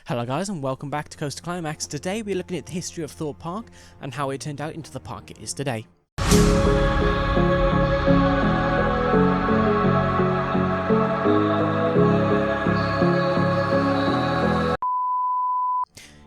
Hello guys and welcome back to Coast to Climax. Today we're looking at the history of Thorpe Park and how it turned out into the park it is today.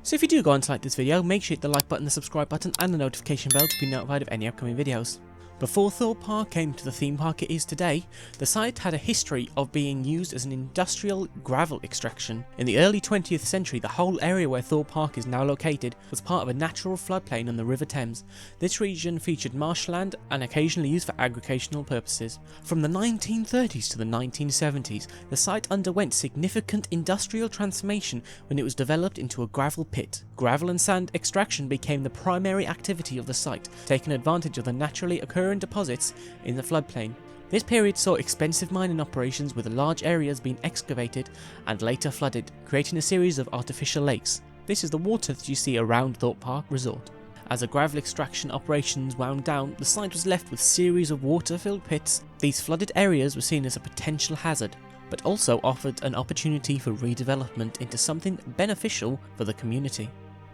So if you do go on to like this video, make sure you hit the like button, the subscribe button and the notification bell to be notified of any upcoming videos. Before Thorpe Park came to the theme park it is today, the site had a history of being used as an industrial gravel extraction. In the early 20th century, the whole area where Thorpe Park is now located was part of a natural floodplain on the River Thames. This region featured marshland and occasionally used for agricultural purposes. From the 1930s to the 1970s, the site underwent significant industrial transformation when it was developed into a gravel pit. Gravel and sand extraction became the primary activity of the site, taking advantage of the naturally occurring deposits in the floodplain. This period saw expensive mining operations with large areas being excavated and later flooded, creating a series of artificial lakes. This is the water that you see around Thorpe Park Resort. As the gravel extraction operations wound down, the site was left with a series of water-filled pits. These flooded areas were seen as a potential hazard, but also offered an opportunity for redevelopment into something beneficial for the community.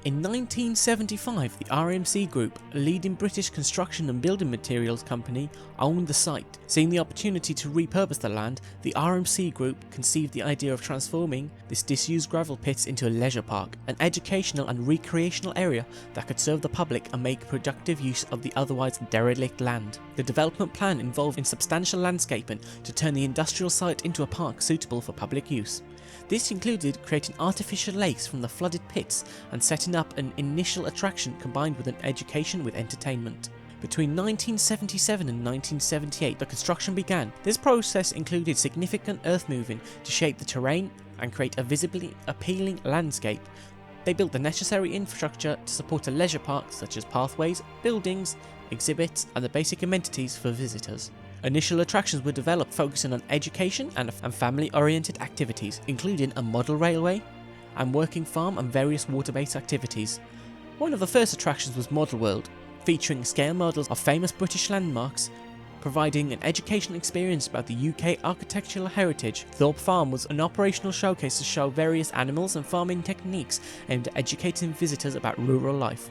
In 1975, the RMC Group, a leading British construction and building materials company, owned the site. Seeing the opportunity to repurpose the land, the RMC Group conceived the idea of transforming this disused gravel pits into a leisure park, an educational and recreational area that could serve the public and make productive use of the otherwise derelict land. The development plan involved substantial landscaping to turn the industrial site into a park suitable for public use. This included creating artificial lakes from the flooded pits and setting up an initial attraction combined with an education with entertainment. Between 1977 and 1978 the construction began. This process included significant earth moving to shape the terrain and create a visibly appealing landscape. They built the necessary infrastructure to support a leisure park such as pathways, buildings, exhibits and the basic amenities for visitors. Initial attractions were developed focusing on education and family-oriented activities, including a model railway and working farm and various water-based activities. One of the first attractions was Model World, featuring scale models of famous British landmarks, providing an educational experience about the UK architectural heritage. Thorpe Farm was an operational showcase to show various animals and farming techniques aimed at educating visitors about rural life.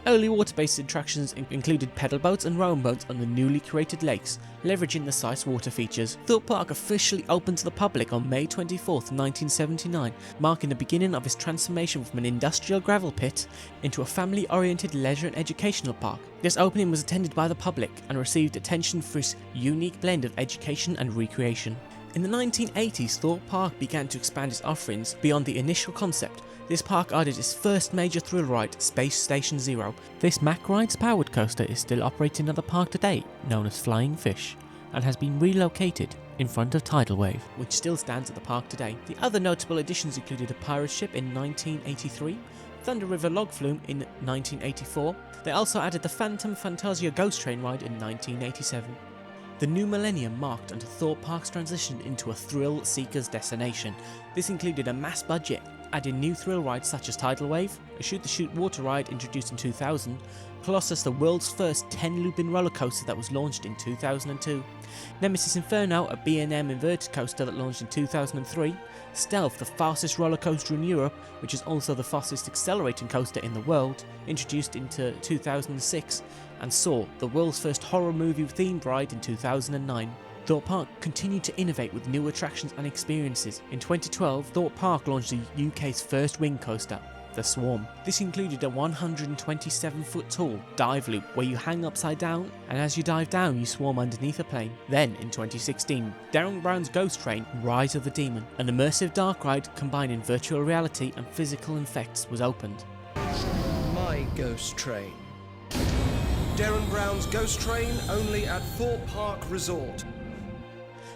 Early water-based attractions included pedal boats and rowing boats on the newly created lakes, leveraging the site's water features. Thorpe Park officially opened to the public on May 24, 1979, marking the beginning of its transformation from an industrial gravel pit into a family-oriented leisure and educational park. This opening was attended by the public and received attention for its unique blend of education and recreation. In the 1980s, Thorpe Park began to expand its offerings beyond the initial concept. This park added its first major thrill ride, Space Station Zero. This Mack Rides powered coaster is still operating at the park today, known as Flying Fish, and has been relocated in front of Tidal Wave, which still stands at the park today. The other notable additions included a pirate ship in 1983, Thunder River log flume in 1984. They also added the Phantom Fantasia Ghost Train ride in 1987. The new millennium marked under Thorpe Park's transition into a thrill seeker's destination. This included a mass budget, adding new thrill rides such as Tidal Wave, a shoot-the-chute water ride introduced in 2000, Colossus, the world's first 10-looping roller coaster that was launched in 2002, Nemesis Inferno, a B&M inverted coaster that launched in 2003, Stealth, the fastest roller coaster in Europe, which is also the fastest accelerating coaster in the world, introduced into 2006, and Saw, the world's first horror movie themed ride in 2009. Thorpe Park continued to innovate with new attractions and experiences. In 2012, Thorpe Park launched the UK's first wing coaster, the Swarm. This included a 127-foot tall dive loop where you hang upside down, and as you dive down you swarm underneath a plane. Then in 2016, Darren Brown's Ghost Train, Rise of the Demon, an immersive dark ride combining virtual reality and physical effects, was opened. My Ghost Train. Darren Brown's Ghost Train, only at Thorpe Park Resort.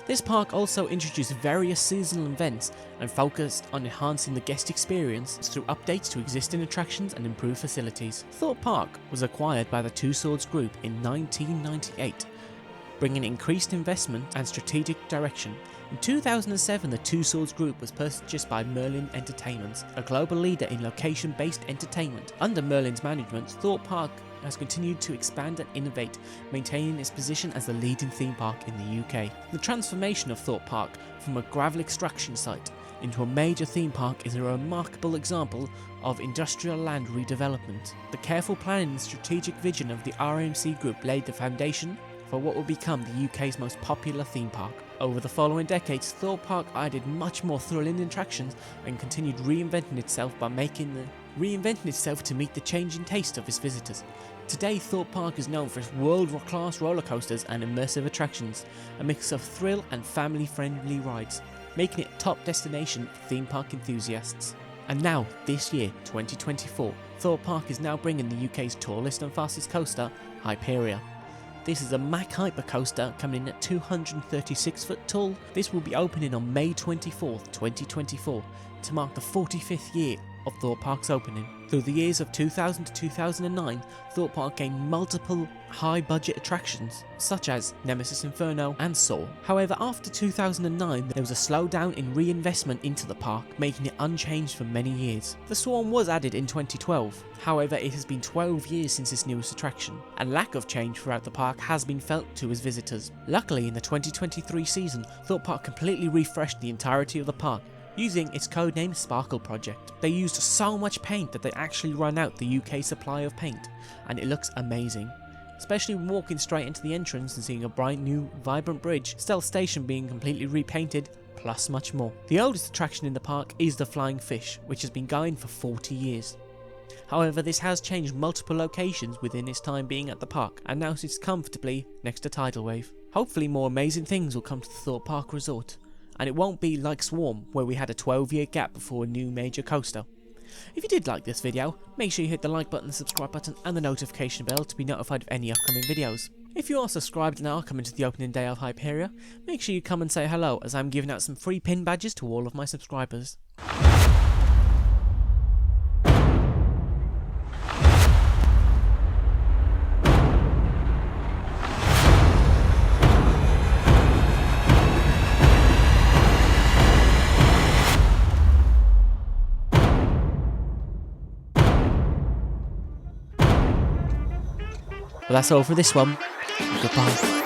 This park also introduced various seasonal events and focused on enhancing the guest experience through updates to existing attractions and improved facilities. Thorpe Park was acquired by the Two Swords Group in 1998, bringing increased investment and strategic direction. In 2007, the Two Swords Group was purchased by Merlin Entertainments, a global leader in location-based entertainment. Under Merlin's management, Thorpe Park has continued to expand and innovate, maintaining its position as the leading theme park in the UK. The transformation of Thorpe Park from a gravel extraction site into a major theme park is a remarkable example of industrial land redevelopment. The careful planning and strategic vision of the RMC Group laid the foundation for what will become the UK's most popular theme park. Over the following decades, Thorpe Park added much more thrilling attractions and continued reinventing itself to meet the changing taste of its visitors. Today, Thorpe Park is known for its world-class roller coasters and immersive attractions, a mix of thrill and family-friendly rides, making it a top destination for theme park enthusiasts. And now, this year, 2024, Thorpe Park is now bringing the UK's tallest and fastest coaster, Hyperia. This is a Mach Hyper coaster coming in at 236 foot tall. This will be opening on May 24th, 2024 to mark the 45th year of Thorpe Park's opening. Through the years of 2000 to 2009, Thorpe Park gained multiple high-budget attractions, such as Nemesis Inferno and Saw. However, after 2009, there was a slowdown in reinvestment into the park, making it unchanged for many years. The Swarm was added in 2012, however it has been 12 years since its newest attraction, and lack of change throughout the park has been felt to its visitors. Luckily, in the 2023 season, Thorpe Park completely refreshed the entirety of the park, using its codename Sparkle Project. They used so much paint that they actually ran out the UK supply of paint, and it looks amazing. Especially when walking straight into the entrance and seeing a bright new, vibrant bridge, Stealth Station being completely repainted, plus much more. The oldest attraction in the park is the Flying Fish, which has been going for 40 years. However, this has changed multiple locations within its time being at the park, and now sits comfortably next to Tidal Wave. Hopefully more amazing things will come to the Thorpe Park Resort, and it won't be like Swarm, where we had a 12-year gap before a new major coaster. If you did like this video, make sure you hit the like button, the subscribe button and the notification bell to be notified of any upcoming videos. If you are subscribed and are coming to the opening day of Hyperia, make sure you come and say hello, as I'm giving out some free pin badges to all of my subscribers. But that's all for this one. Goodbye.